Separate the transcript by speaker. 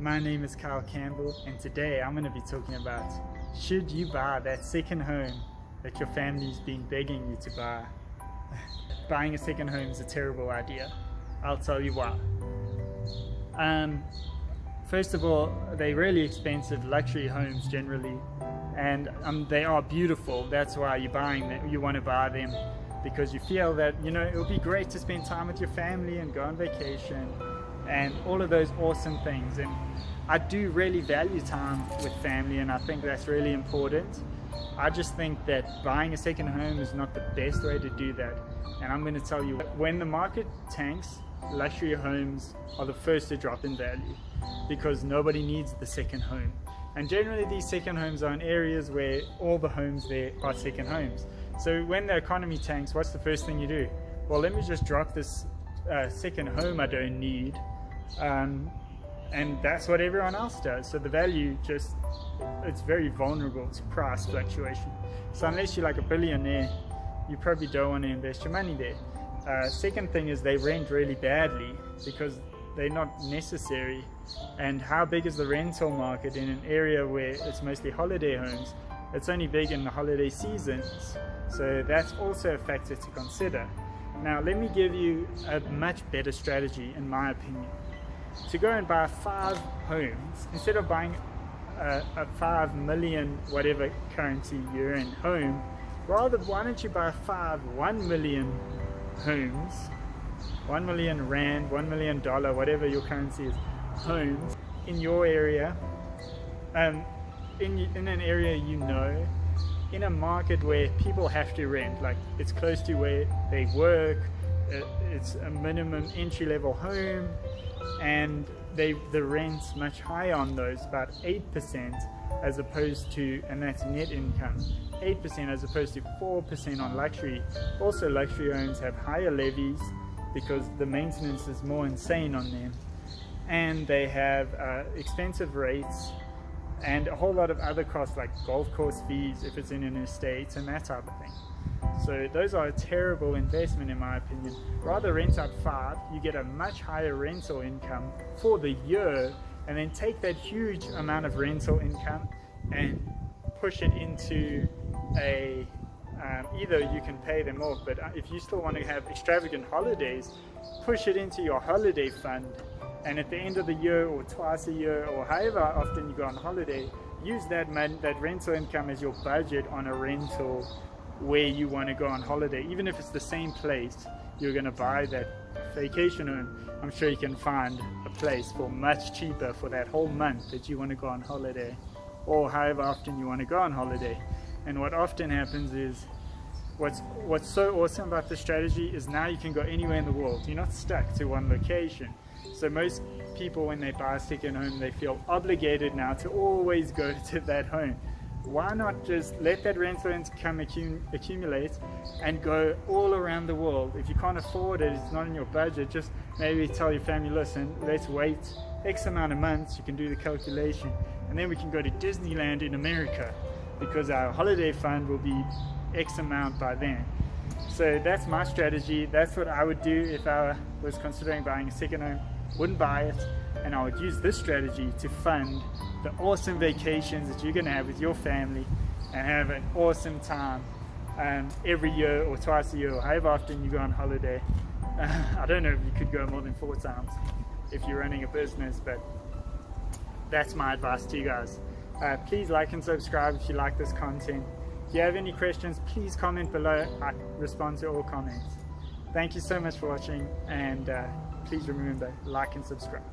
Speaker 1: My name is Campbell, and today I'm going to be talking about, should you buy that second home that your family's been begging you to buy? Buying a second home is a terrible idea. I'll tell you why. First of all, they're really expensive luxury homes generally, and they are beautiful. That's why you're buying them. You want to buy them because you feel that, it would be great to spend time with your family and go on vacation and all of those awesome things. And I do really value time with family, and I think that's really important. I just think that buying a second home is not the best way to do that. And I'm going to tell you, when the market tanks, luxury homes are the first to drop in value because nobody needs the second home. And generally these second homes are in areas where all the homes there are second homes. So when the economy tanks, what's the first thing you do? Well, let me just drop this second home I don't need. And that's what everyone else does. So the value it's very vulnerable to price fluctuation. So unless you're like a billionaire, you probably don't want to invest your money there. Second thing is they rent really badly because they're not necessary. And how big is the rental market in an area where it's mostly holiday homes? It's only big in the holiday seasons. So that's also a factor to consider. Now let me give you a much better strategy in my opinion. To go and buy 5 homes, instead of buying a 5 million whatever currency you're in home, rather why don't you buy 1 million homes, 1 million rand, $1 million, whatever your currency is, homes in your area, in an area in a market where people have to rent, like it's close to where they work, it's a minimum entry-level home, and the rent's much higher on those, about 8% as opposed to, and that's net income, 8% as opposed to 4% on luxury. Also luxury homes have higher levies because the maintenance is more insane on them, and they have expensive rates and a whole lot of other costs like golf course fees if it's in an estate and that type of thing. So those are a terrible investment in my opinion. Rather rent out 5, you get a much higher rental income for the year, and then take that huge amount of rental income and push it into a, either you can pay them off, but if you still want to have extravagant holidays, push it into your holiday fund, and at the end of the year or twice a year or however often you go on holiday, use that rental income as your budget on a rental where you want to go on holiday. Even if it's the same place you're going to buy that vacation home, I'm sure you can find a place for much cheaper for that whole month that you want to go on holiday, or however often you want to go on holiday. And what often happens is, what's so awesome about this strategy is now you can go anywhere in the world. You're not stuck to one location. So most people, when they buy a second home, they feel obligated now to always go to that home. Why not just let that rental income accumulate and go all around the world? If you can't afford it, it's not in your budget, just maybe tell your family, listen, let's wait X amount of months, you can do the calculation, and then we can go to Disneyland in America because our holiday fund will be X amount by then. So that's my strategy. That's what I would do if I was considering buying a second home. Wouldn't buy it, and I would use this strategy to fund the awesome vacations that you're going to have with your family and have an awesome time every year or twice a year or however often you go on holiday. I don't know if you could go more than 4 times if you're running a business, but that's my advice to you guys. Please like and subscribe if you like this content. If you have any questions, please comment below. I respond to all comments. Thank you so much for watching, and please remember, like and subscribe.